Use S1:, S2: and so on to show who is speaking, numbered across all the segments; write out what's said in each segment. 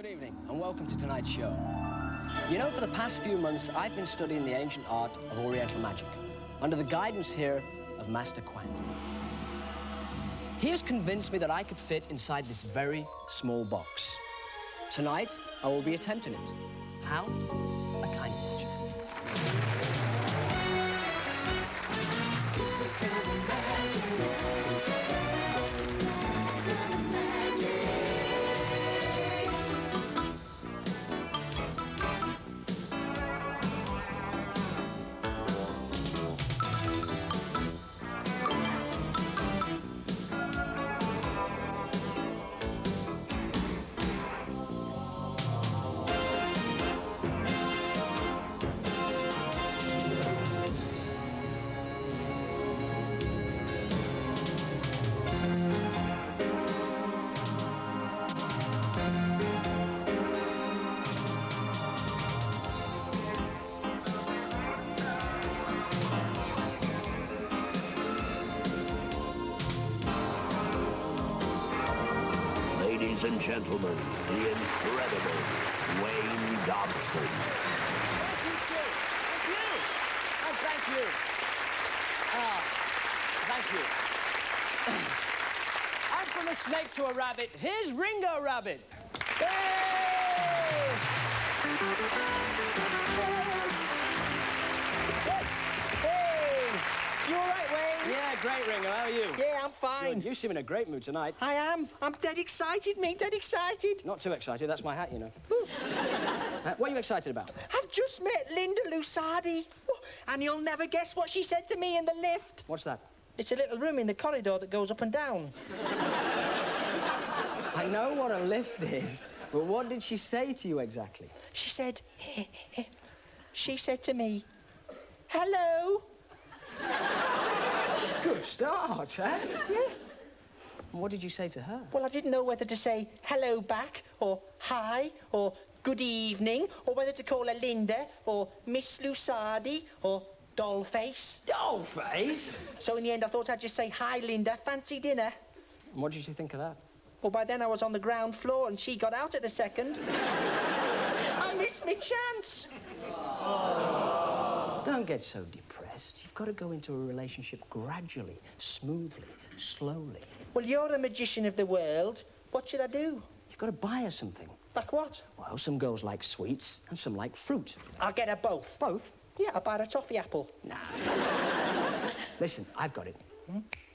S1: Good evening, and welcome to tonight's show. You know, for the past few months, I've been studying the ancient art of Oriental magic, under the guidance here of Master Quan. He has convinced me that I could fit inside this very small box. Tonight, I will be attempting it. How? A kind of magic. It's a kind of magic.
S2: Ladies and gentlemen, the incredible Wayne Dobson.
S1: Thank you. Thank you. And from a snake to a rabbit, here's Ringo Rabbit. Hey!
S3: You all right, Wayne?
S1: Yeah, great, Ringo. How are you?
S3: Yeah, I'm fine.
S1: Good. You seem in a great mood tonight.
S3: I am. I'm dead excited, mate, dead excited.
S1: Not too excited. That's my hat, you know. What are you excited about?
S3: I've just met Linda Lusardi. And you'll never guess what she said to me in the lift.
S1: What's that?
S3: It's a little room in the corridor that goes up and down.
S1: I know what a lift is, but what did she say to you exactly?
S3: She said to me, hello.
S1: Good start, eh?
S3: Yeah.
S1: And what did you say to her?
S3: Well, I didn't know whether to say hello back, or hi, or good evening, or whether to call her Linda, or Miss Lusardi, or Dollface.
S1: Dollface?
S3: So in the end, I thought I'd just say, hi, Linda, fancy dinner?
S1: And what did you think of that?
S3: Well, by then I was on the ground floor and she got out at the second. I missed my chance.
S1: Don't get so depressed. You've got to go into a relationship gradually, smoothly, slowly.
S3: Well, you're a magician of the world. What should I do?
S1: You've got to buy her something.
S3: Like what?
S1: Well, some girls like sweets and some like fruit.
S3: I'll get her both.
S1: Both?
S3: Yeah, I'll buy her a toffee apple.
S1: Nah. Listen, I've got it.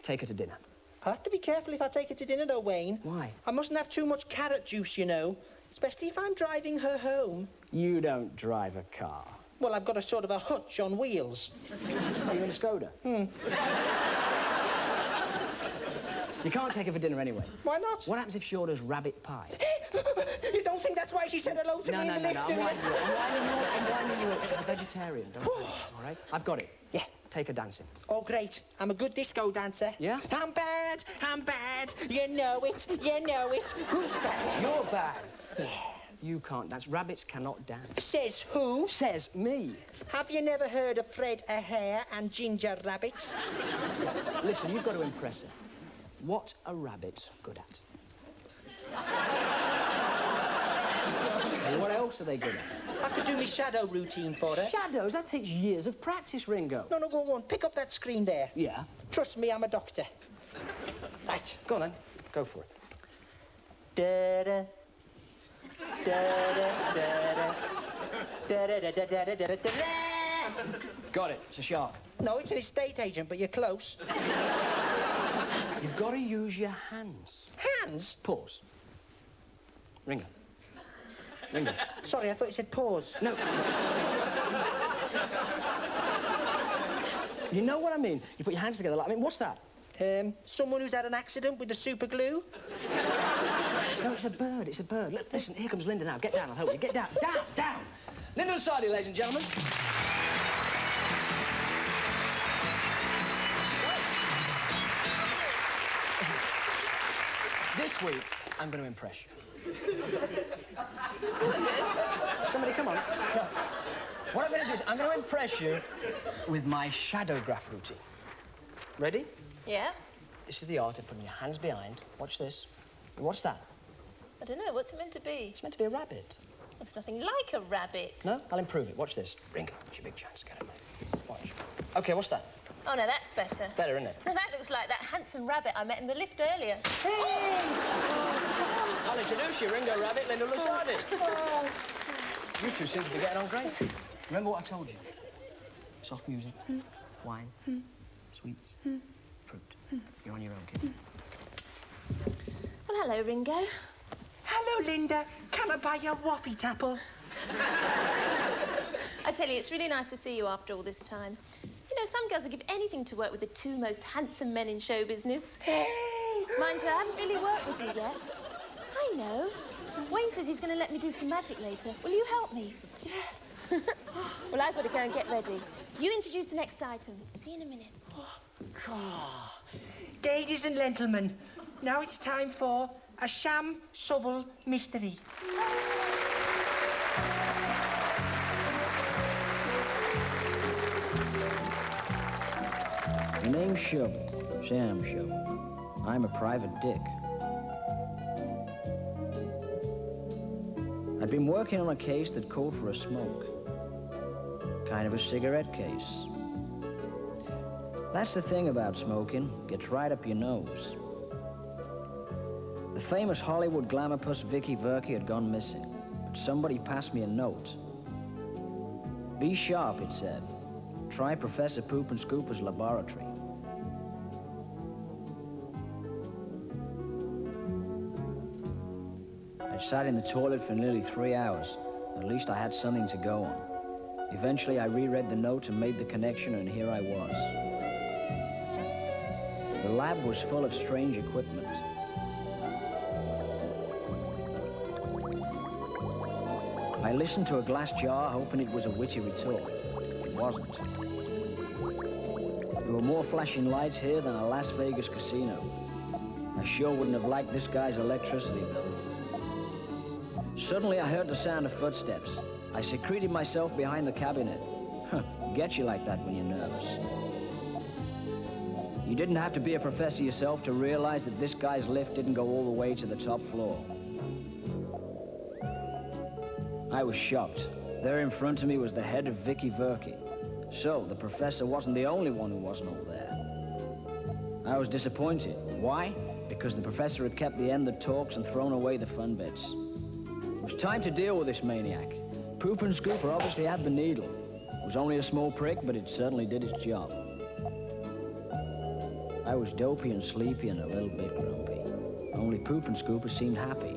S1: Take her to dinner.
S3: I'll have to be careful if I take her to dinner, though, Wayne.
S1: Why?
S3: I mustn't have too much carrot juice, you know. Especially if I'm driving her home.
S1: You don't drive a car.
S3: Well, I've got a sort of a hutch on wheels.
S1: Are you in a Skoda? You can't take her for dinner anyway.
S3: Why not?
S1: What happens if she orders rabbit pie?
S3: You don't think that's why she said hello to me in the lift, do you?
S1: I'm winding you up. She's a vegetarian, don't worry. All right? I've got it.
S3: Yeah.
S1: Take her dancing.
S3: Oh, great. I'm a good disco dancer.
S1: Yeah?
S3: I'm bad. You know it. Who's bad?
S1: You're bad. Yeah. You can't dance. Rabbits cannot dance.
S3: Says who?
S1: Says me.
S3: Have you never heard of Fred a Hare and Ginger Rabbit?
S1: Listen, you've got to impress her. What are rabbits good at? And what else are they good at?
S3: I could do my shadow routine for her.
S1: Shadows? That takes years of practice, Ringo.
S3: No, go on. Pick up that screen there.
S1: Yeah?
S3: Trust me, I'm a doctor. Right.
S1: Go on, then. Go for it.
S3: Da-da. Da-da, da-da. Da-da-da-da-da-da-da-da.
S1: Got it. It's a shark.
S3: No, it's an estate agent, but you're close.
S1: You've got to use your hands.
S3: Hands?
S1: Pause. Ringo.
S3: Sorry, I thought you said pause.
S1: No. You know what I mean? You put your hands together like... I mean, what's that?
S3: Someone who's had an accident with the super glue.
S1: No, it's a bird. It's a bird. Listen, here comes Linda now. Get down, I'll help you. Get down. Down! Linda Lusardi, ladies and gentlemen. This week, I'm going to impress you. Somebody, come on. No. What I'm going to do is I'm going to impress you with my shadow graph routine. Ready?
S4: Yeah.
S1: This is the art of putting your hands behind. Watch this. What's that?
S4: I don't know, what's it meant to be?
S1: It's meant to be a rabbit.
S4: It's nothing like a rabbit.
S1: No? I'll improve it. Watch this. Ringo, it's your big chance. Get it, mate. Watch. OK, what's that?
S4: Oh, no, that's better.
S1: Better, isn't it?
S4: Now, that looks like that handsome rabbit I met in the lift earlier.
S3: Hey!
S1: I'll introduce you, Ringo Rabbit, Linda Lusardi. You two seem to be getting on great. Remember what I told you? Soft music, wine, sweets, fruit. You're on your own, kid.
S4: Well, hello, Ringo.
S3: Hello, Linda. Can I buy you a waffy tapple?
S4: I tell you, it's really nice to see you after all this time. You know, some girls would give anything to work with the two most handsome men in show business.
S3: Hey!
S4: Mind you, I haven't really worked with you yet. I know. Wayne says he's going to let me do some magic later. Will you help me?
S3: Yeah.
S4: Well, I've got to go and get ready. You introduce the next item. See you in a minute.
S3: Oh. Ladies and gentlemen, now it's time for a sham shovel mystery.
S1: The name's Shovel, Sam Shovel. I'm a private dick. I'd been working on a case that called for a smoke. Kind of a cigarette case. That's the thing about smoking, gets right up your nose. The famous Hollywood glamour puss Vicky Verky had gone missing, but somebody passed me a note. Be sharp, it said. Try Professor Poop and Scooper's laboratory. I sat in the toilet for nearly 3 hours. At least I had something to go on. Eventually, I reread the note and made the connection, and here I was. The lab was full of strange equipment. I listened to a glass jar, hoping it was a witty retort. It wasn't. There were more flashing lights here than a Las Vegas casino. I sure wouldn't have liked this guy's electricity bill. Suddenly, I heard the sound of footsteps. I secreted myself behind the cabinet. Gets you like that when you're nervous. You didn't have to be a professor yourself to realize that this guy's lift didn't go all the way to the top floor. I was shocked. There in front of me was the head of Vicky Verky. So, the professor wasn't the only one who wasn't all there. I was disappointed. Why? Because the professor had kept the ended talks and thrown away the fun bits. It was time to deal with this maniac. Poop and Scooper obviously had the needle. It was only a small prick, but it certainly did its job. I was dopey and sleepy and a little bit grumpy. Only Poop and Scooper seemed happy.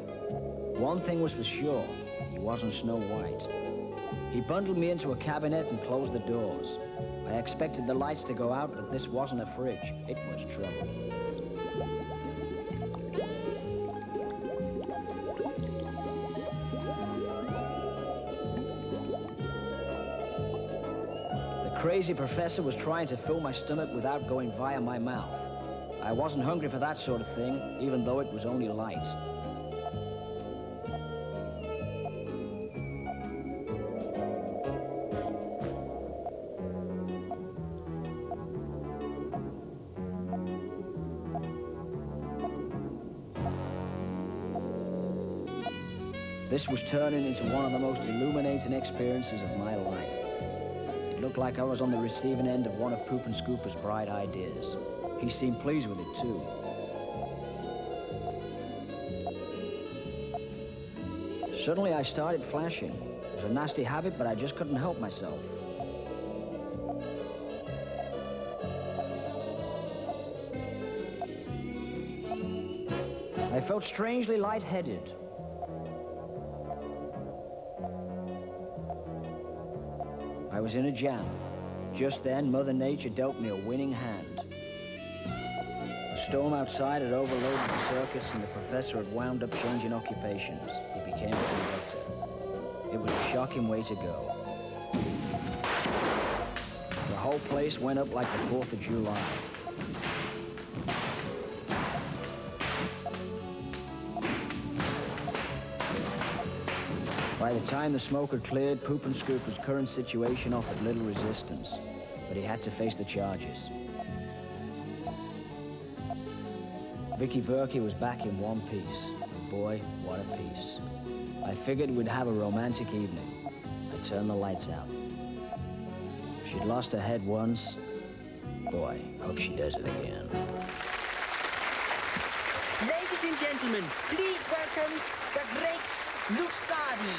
S1: One thing was for sure, he wasn't Snow White. He bundled me into a cabinet and closed the doors. I expected the lights to go out, but this wasn't a fridge. It was trouble. The crazy professor was trying to fill my stomach without going via my mouth. I wasn't hungry for that sort of thing, even though it was only light. This was turning into one of the most illuminating experiences of my life. It looked like I was on the receiving end of one of Poop and Scooper's bright ideas. He seemed pleased with it, too. Suddenly, I started flashing. It was a nasty habit, but I just couldn't help myself. I felt strangely lightheaded. I was in a jam. Just then, Mother Nature dealt me a winning hand. The storm outside had overloaded the circuits, and the professor had wound up changing occupations. He became a conductor. It was a shocking way to go. The whole place went up like the 4th of July. By the time the smoke had cleared, Poop and Scooper's current situation offered little resistance, but he had to face the charges. Vicky Verky was back in one piece. boy, what a piece. I figured we'd have a romantic evening. I turned the lights out. She'd lost her head once. Boy, hope she does it again.
S3: Ladies and gentlemen, please welcome the great Lusardi.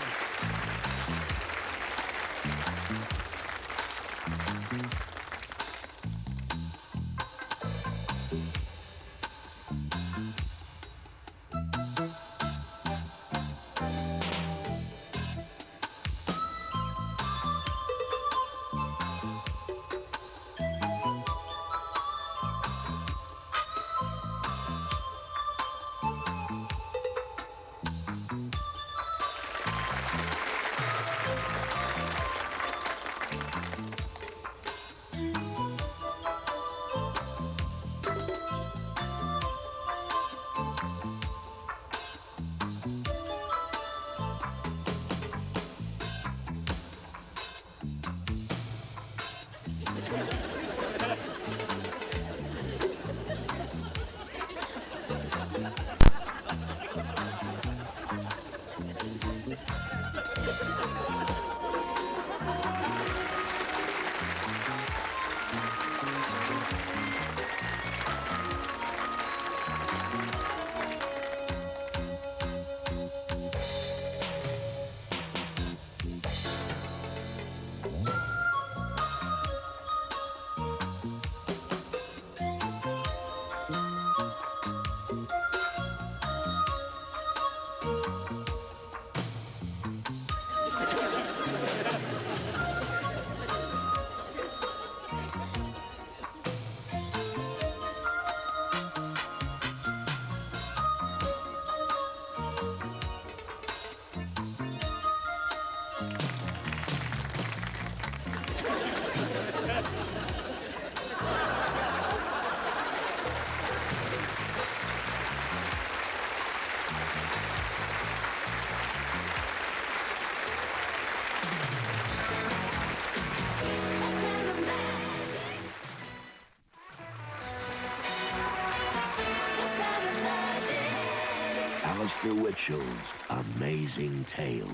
S2: Mr. Witchell's Amazing Tales.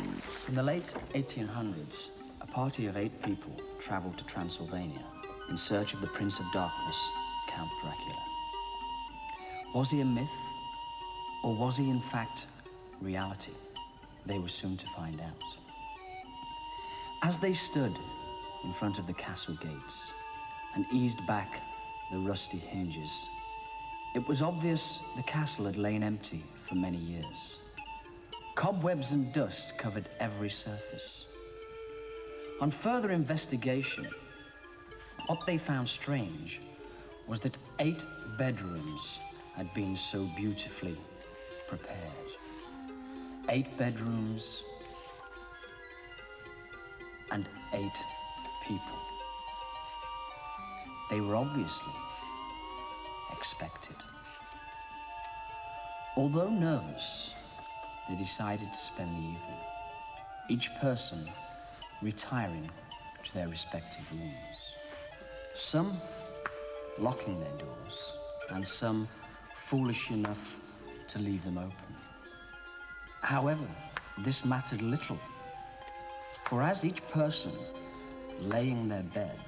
S5: In the late 1800s, a party of 8 people traveled to Transylvania in search of the Prince of Darkness, Count Dracula. Was he a myth, or was he in fact reality? They were soon to find out. As they stood in front of the castle gates and eased back the rusty hinges, it was obvious the castle had lain empty for many years. Cobwebs and dust covered every surface. On further investigation, what they found strange was that 8 bedrooms had been so beautifully prepared. 8 bedrooms and 8 people. They were obviously expected. Although nervous, they decided to spend the evening, each person retiring to their respective rooms. Some locking their doors, and some foolish enough to leave them open. However, this mattered little, for as each person lay in their bed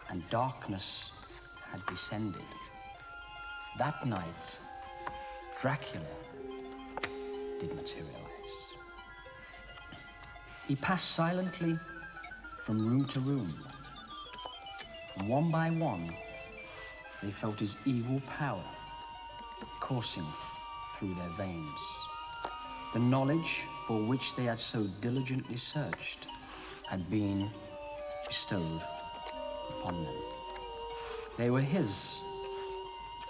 S5: and darkness had descended, that night Dracula did materialize. He passed silently from room to room. And one by one, they felt his evil power coursing through their veins. The knowledge for which they had so diligently searched had been bestowed upon them. They were his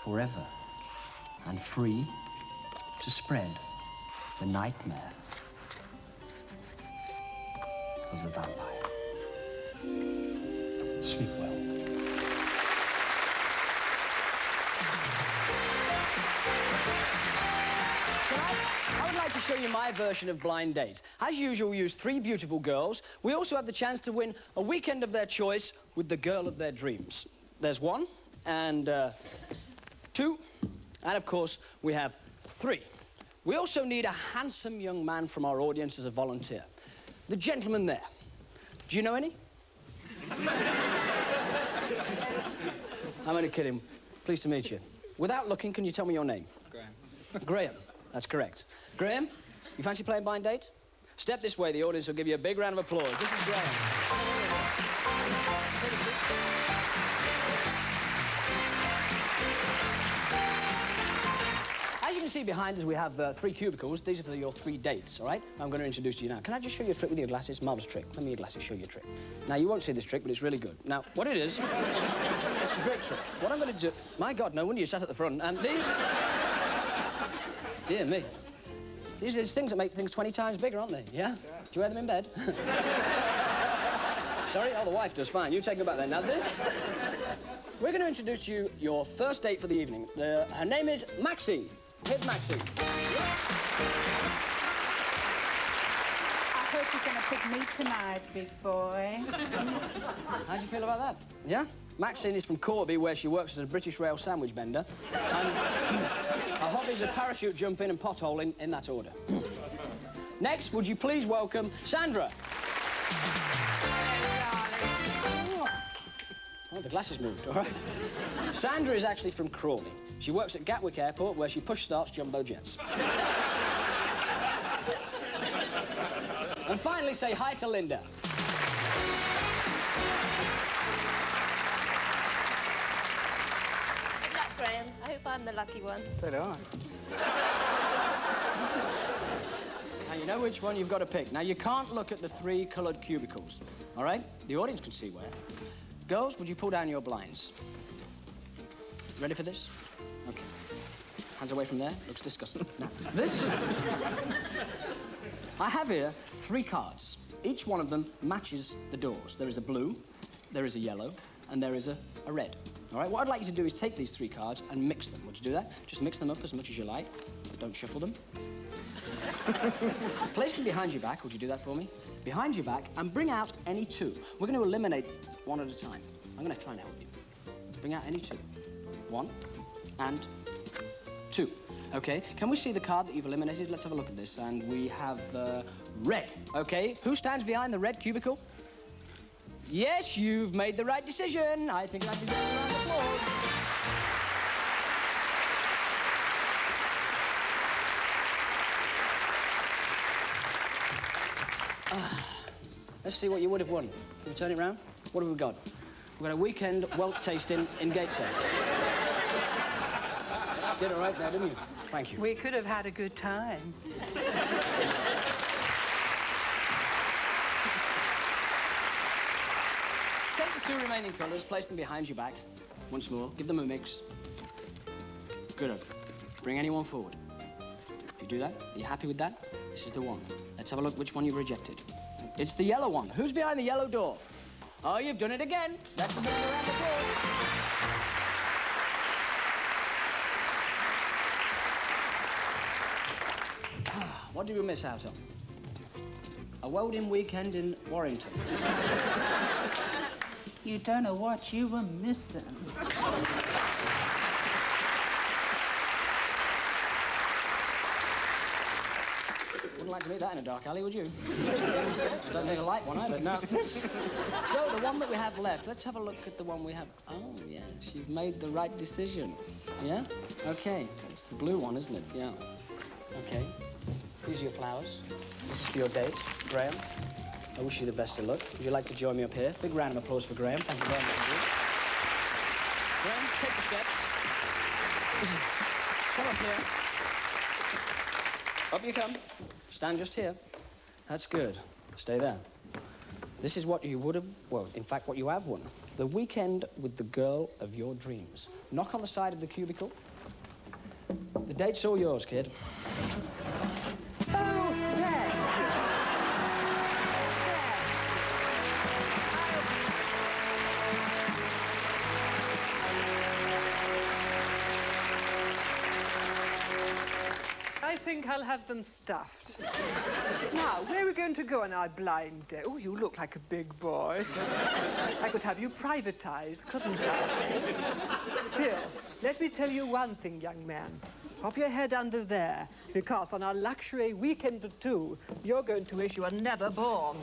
S5: forever and free to spread the nightmare of the vampire. Sleep well.
S6: Tonight, I would like to show you my version of Blind Date. As usual, we use 3 beautiful girls. We also have the chance to win a weekend of their choice with the girl of their dreams. There's 1 and 2, and of course, we have 3. We also need a handsome young man from our audience as a volunteer. The gentleman there. Do you know any? I'm only kidding. Pleased to meet you. Without looking, can you tell me your name?
S7: Graham.
S6: Graham. That's correct. Graham, you fancy playing blind date? Step this way. The audience will give you a big round of applause. This is Graham. As you can see behind us, we have 3 cubicles. These are for your 3 dates, all right? I'm going to introduce to you now. Can I just show you a trick with your glasses? Marvellous trick. Let me your glasses show you a trick. Now, you won't see this trick, but it's really good. Now, what it is, it's a great trick. What I'm going to do... My God, no wonder you sat at the front. And these... Dear me. These are things that make things 20 times bigger, aren't they? Yeah? Do you wear them in bed? Sorry? Oh, the wife does. Fine. You take them back then. Now, this... We're going to introduce you your first date for the evening. Her name is Maxine. Here's Maxine.
S8: I hope you're going to pick me tonight, big boy.
S6: How do you feel about that? Yeah? Maxine is from Corby, where she works as a British Rail sandwich bender. And her hobbies are parachute jumping and potholing, in that order. Next, would you please welcome Sandra? Oh, the glasses moved, all right. Sandra is actually from Crawley. She works at Gatwick Airport, where she push-starts jumbo jets. And finally, say hi to Linda.
S4: Good luck, Graham. I hope I'm the lucky one.
S6: So do I. Now, you know which one you've got to pick. Now, you can't look at the 3 coloured cubicles, all right? The audience can see where. Girls, would you pull down your blinds? Ready for this? Okay. Hands away from there. Looks disgusting. Now, this... I have here 3 cards. Each one of them matches the doors. There is a blue, there is a yellow, and there is a red. All right? What I'd like you to do is take these 3 cards and mix them. Would you do that? Just mix them up as much as you like. Don't shuffle them. Place them behind your back. Would you do that for me? Behind your back, and bring out any 2. We're going to eliminate one at a time. I'm going to try and help you. Bring out any 2. 1 and 2. Okay, can we see the card that you've eliminated? Let's have a look at this. And we have red. Okay, who stands behind the red cubicle? Yes, you've made the right decision. I think that deserves a round of applause. Let's see what you would have won. Can you turn it round? What have we got? We've got a weekend whelk tasting in Gateshead. Did it right there, didn't you? Thank you.
S9: We could have had a good time.
S6: Take the 2 remaining colours, place them behind your back. Once more, give them a mix. Good. Bring anyone forward. If you do that, are you happy with that? This is the one. Let's have a look which one you've rejected. It's the yellow one. Who's behind the yellow door? Oh, you've done it again. Let's give you a round of applause. What did we miss out on? A welding weekend in Warrington.
S8: You don't know what you were missing.
S6: Wouldn't like to meet that in a dark alley, would you? Don't think a light one either. No. So, the one that we have left, let's have a look at the one we have. Oh, yes, you've made the right decision. Yeah? Okay. It's the blue one, isn't it? Yeah. Okay. These are your flowers. This is for your date, Graham. I wish you the best of luck. Would you like to join me up here? Big round of applause for Graham. Thank you very much indeed. Graham, take the steps. Come up here. Up you come. Stand just here. That's good. Stay there. This is what you would have... Well, in fact, what you have won. The weekend with the girl of your dreams. Knock on the side of the cubicle. The date's all yours, kid.
S9: I think I'll have them stuffed. Now, where are we going to go on our blind date? Oh, you look like a big boy. I could have you privatized, couldn't I? Still, let me tell you one thing, young man. pop your head under there, because on our luxury weekend for two, you're going to wish you were never born.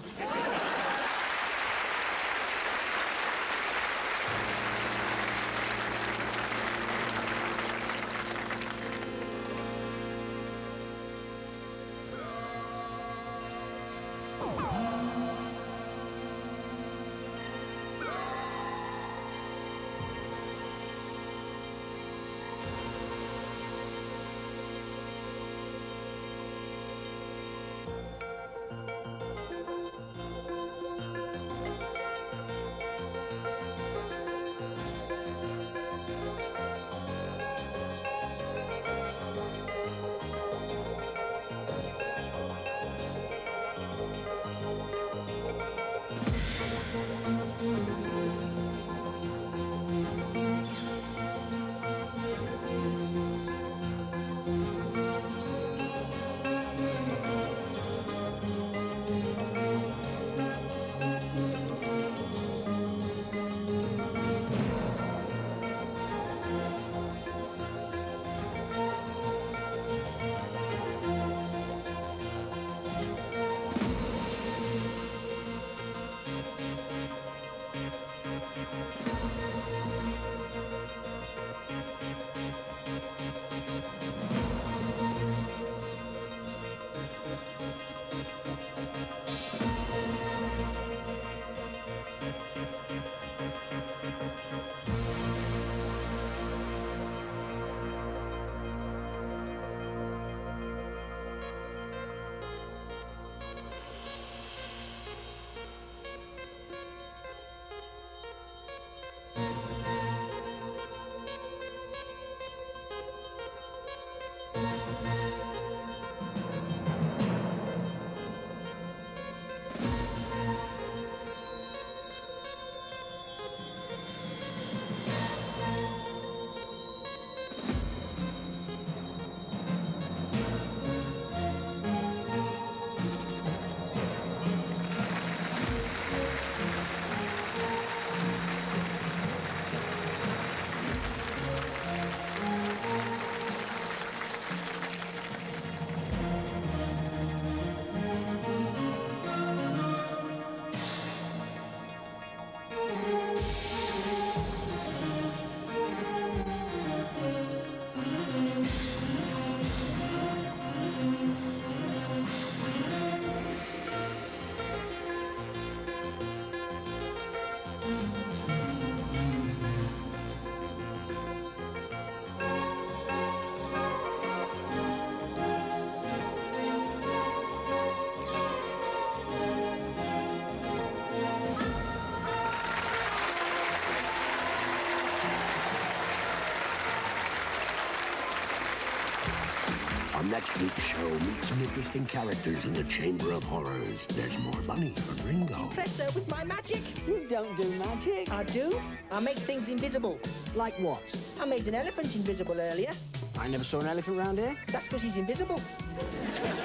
S2: On next week's show, meet some interesting characters in the Chamber of Horrors. There's more money for Ringo.
S3: Presser with my magic.
S6: You don't do magic.
S3: I do. I make things invisible.
S6: Like what?
S3: I made an elephant invisible earlier.
S6: I never saw an elephant round here.
S3: That's because he's invisible.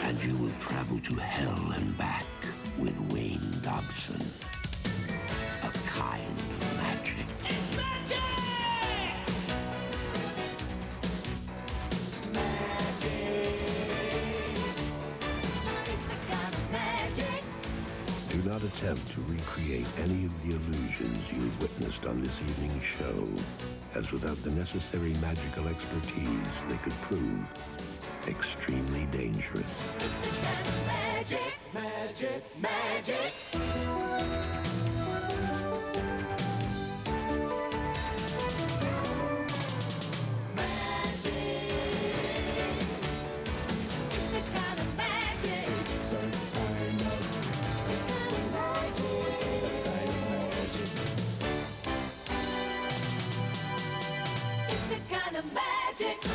S2: And you will travel to hell and back with Wayne Dobson. A kind of magic.
S7: It's magic!
S2: Do not attempt to recreate any of the illusions you witnessed on this evening's show, as without the necessary magical expertise, they could prove extremely dangerous.
S7: It's a kind of magic, magic, magic. Magic.